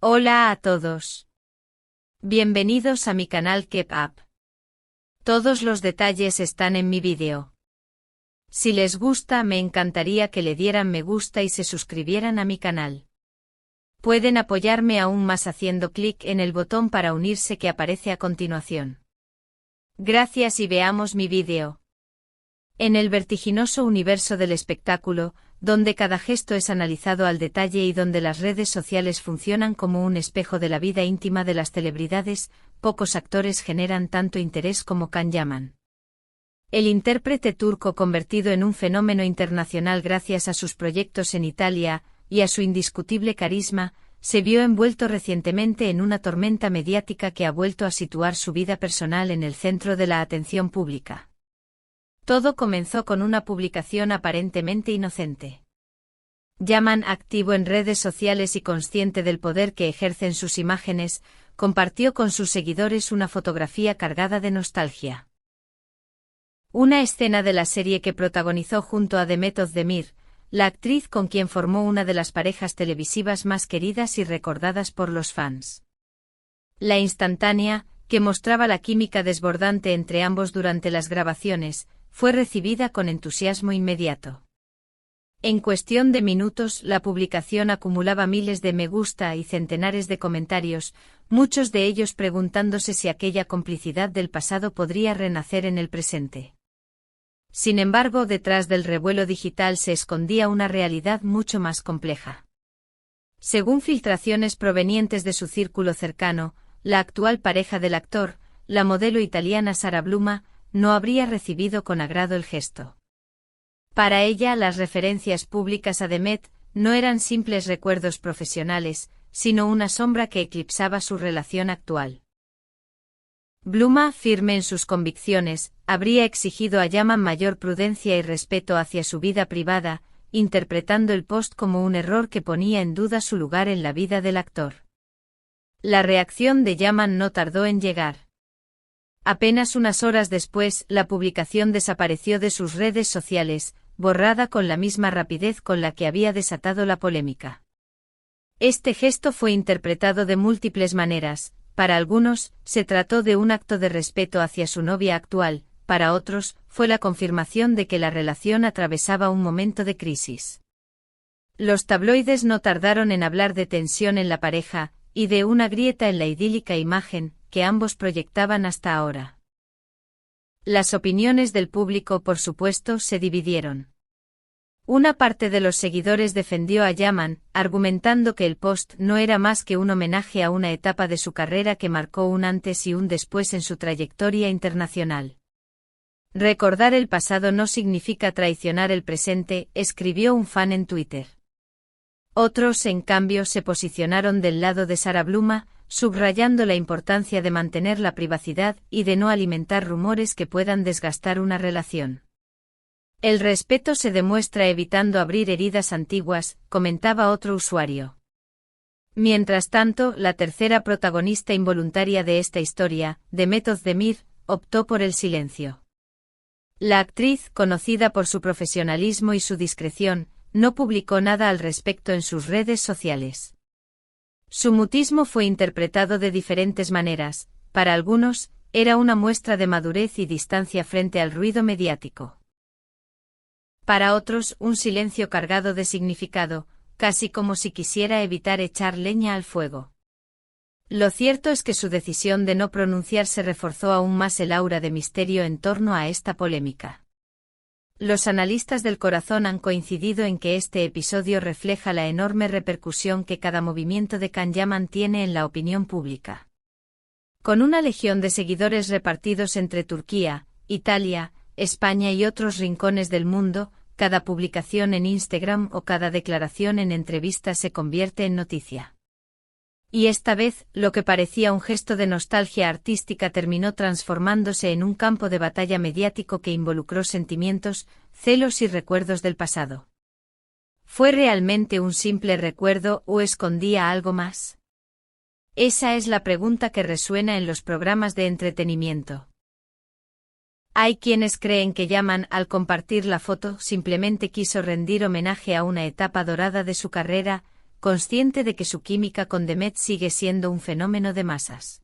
Hola a todos. Bienvenidos a mi canal Keep Up. Todos los detalles están en mi vídeo. Si les gusta, me encantaría que le dieran me gusta y se suscribieran a mi canal. Pueden apoyarme aún más haciendo clic en el botón para unirse que aparece a continuación. Gracias y veamos mi vídeo. En el vertiginoso universo del espectáculo, donde cada gesto es analizado al detalle y donde las redes sociales funcionan como un espejo de la vida íntima de las celebridades, pocos actores generan tanto interés como Can Yaman. El intérprete turco, convertido en un fenómeno internacional gracias a sus proyectos en Italia y a su indiscutible carisma, se vio envuelto recientemente en una tormenta mediática que ha vuelto a situar su vida personal en el centro de la atención pública. Todo comenzó con una publicación aparentemente inocente. Yaman, activo en redes sociales y consciente del poder que ejercen sus imágenes, compartió con sus seguidores una fotografía cargada de nostalgia. Una escena de la serie que protagonizó junto a Demet Özdemir, la actriz con quien formó una de las parejas televisivas más queridas y recordadas por los fans. La instantánea, que mostraba la química desbordante entre ambos durante las grabaciones, fue recibida con entusiasmo inmediato. En cuestión de minutos, la publicación acumulaba miles de me gusta y centenares de comentarios, muchos de ellos preguntándose si aquella complicidad del pasado podría renacer en el presente. Sin embargo, detrás del revuelo digital se escondía una realidad mucho más compleja. Según filtraciones provenientes de su círculo cercano, la actual pareja del actor, la modelo italiana Sara Bluma, no habría recibido con agrado el gesto. Para ella, las referencias públicas a Demet no eran simples recuerdos profesionales, sino una sombra que eclipsaba su relación actual. Bluma, firme en sus convicciones, habría exigido a Yaman mayor prudencia y respeto hacia su vida privada, interpretando el post como un error que ponía en duda su lugar en la vida del actor. La reacción de Yaman no tardó en llegar. Apenas unas horas después, la publicación desapareció de sus redes sociales, borrada con la misma rapidez con la que había desatado la polémica. Este gesto fue interpretado de múltiples maneras. Para algunos, se trató de un acto de respeto hacia su novia actual, para otros, fue la confirmación de que la relación atravesaba un momento de crisis. Los tabloides no tardaron en hablar de tensión en la pareja, y de una grieta en la idílica imagen que ambos proyectaban hasta ahora. Las opiniones del público, por supuesto, se dividieron. Una parte de los seguidores defendió a Yaman, argumentando que el post no era más que un homenaje a una etapa de su carrera que marcó un antes y un después en su trayectoria internacional. Recordar el pasado no significa traicionar el presente, escribió un fan en Twitter. Otros, en cambio, se posicionaron del lado de Sara Bluma, subrayando la importancia de mantener la privacidad y de no alimentar rumores que puedan desgastar una relación. El respeto se demuestra evitando abrir heridas antiguas, comentaba otro usuario. Mientras tanto, la tercera protagonista involuntaria de esta historia, Demet Özdemir, optó por el silencio. La actriz, conocida por su profesionalismo y su discreción, no publicó nada al respecto en sus redes sociales. Su mutismo fue interpretado de diferentes maneras. Para algunos, era una muestra de madurez y distancia frente al ruido mediático. Para otros, un silencio cargado de significado, casi como si quisiera evitar echar leña al fuego. Lo cierto es que su decisión de no pronunciarse reforzó aún más el aura de misterio en torno a esta polémica. Los analistas del corazón han coincidido en que este episodio refleja la enorme repercusión que cada movimiento de Can Yaman tiene en la opinión pública. Con una legión de seguidores repartidos entre Turquía, Italia, España y otros rincones del mundo, cada publicación en Instagram o cada declaración en entrevistas se convierte en noticia. Y esta vez, lo que parecía un gesto de nostalgia artística terminó transformándose en un campo de batalla mediático que involucró sentimientos, celos y recuerdos del pasado. ¿Fue realmente un simple recuerdo o escondía algo más? Esa es la pregunta que resuena en los programas de entretenimiento. Hay quienes creen que Yaman, al compartir la foto, simplemente quiso rendir homenaje a una etapa dorada de su carrera, consciente de que su química con Demet sigue siendo un fenómeno de masas.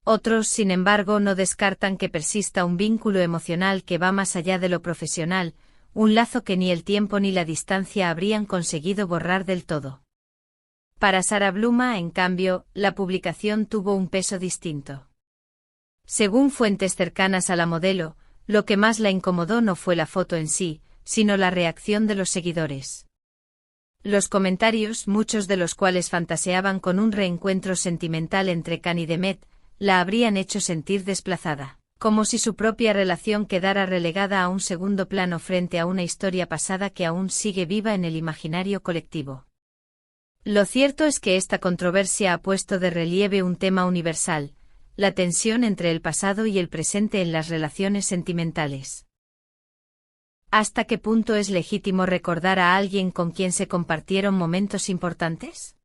Otros, sin embargo, no descartan que persista un vínculo emocional que va más allá de lo profesional, un lazo que ni el tiempo ni la distancia habrían conseguido borrar del todo. Para Sarah Bluma, en cambio, la publicación tuvo un peso distinto. Según fuentes cercanas a la modelo, lo que más la incomodó no fue la foto en sí, sino la reacción de los seguidores. Los comentarios, muchos de los cuales fantaseaban con un reencuentro sentimental entre Khan y Demet, la habrían hecho sentir desplazada, como si su propia relación quedara relegada a un segundo plano frente a una historia pasada que aún sigue viva en el imaginario colectivo. Lo cierto es que esta controversia ha puesto de relieve un tema universal: la tensión entre el pasado y el presente en las relaciones sentimentales. ¿Hasta qué punto es legítimo recordar a alguien con quien se compartieron momentos importantes?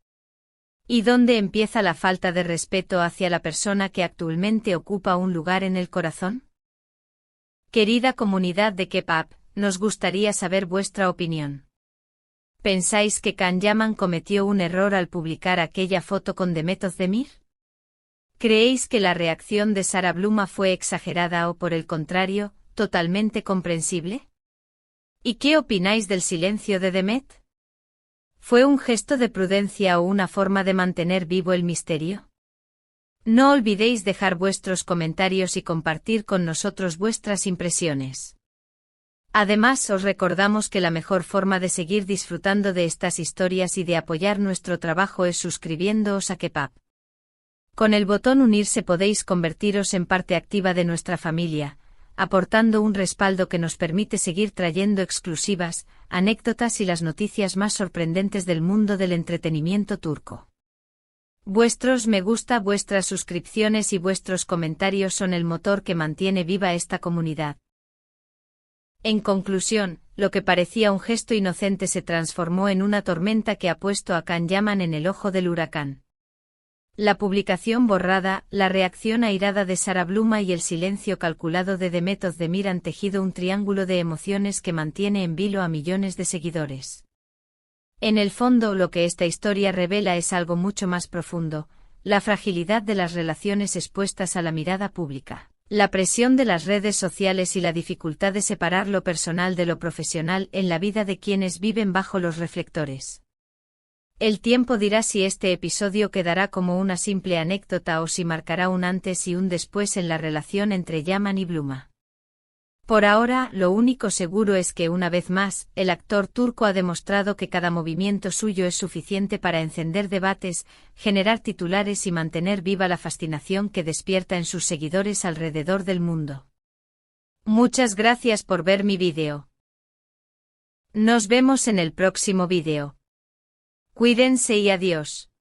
¿Y dónde empieza la falta de respeto hacia la persona que actualmente ocupa un lugar en el corazón? Querida comunidad de K-pop, nos gustaría saber vuestra opinión. ¿Pensáis que Can Yaman cometió un error al publicar aquella foto con Demet Özdemir? ¿Creéis que la reacción de Sarah Bluma fue exagerada o, por el contrario, totalmente comprensible? ¿Y qué opináis del silencio de Demet? ¿Fue un gesto de prudencia o una forma de mantener vivo el misterio? No olvidéis dejar vuestros comentarios y compartir con nosotros vuestras impresiones. Además, os recordamos que la mejor forma de seguir disfrutando de estas historias y de apoyar nuestro trabajo es suscribiéndoos a K-pop. Con el botón unirse podéis convertiros en parte activa de nuestra familia, aportando un respaldo que nos permite seguir trayendo exclusivas, anécdotas y las noticias más sorprendentes del mundo del entretenimiento turco. Vuestros me gusta, vuestras suscripciones y vuestros comentarios son el motor que mantiene viva esta comunidad. En conclusión, lo que parecía un gesto inocente se transformó en una tormenta que ha puesto a Can Yaman en el ojo del huracán. La publicación borrada, la reacción airada de Sarah Bluma y el silencio calculado de Demet Özdemir han tejido un triángulo de emociones que mantiene en vilo a millones de seguidores. En el fondo, lo que esta historia revela es algo mucho más profundo: la fragilidad de las relaciones expuestas a la mirada pública, la presión de las redes sociales y la dificultad de separar lo personal de lo profesional en la vida de quienes viven bajo los reflectores. El tiempo dirá si este episodio quedará como una simple anécdota o si marcará un antes y un después en la relación entre Yaman y Bluma. Por ahora, lo único seguro es que, una vez más, el actor turco ha demostrado que cada movimiento suyo es suficiente para encender debates, generar titulares y mantener viva la fascinación que despierta en sus seguidores alrededor del mundo. Muchas gracias por ver mi vídeo. Nos vemos en el próximo vídeo. Cuídense y adiós.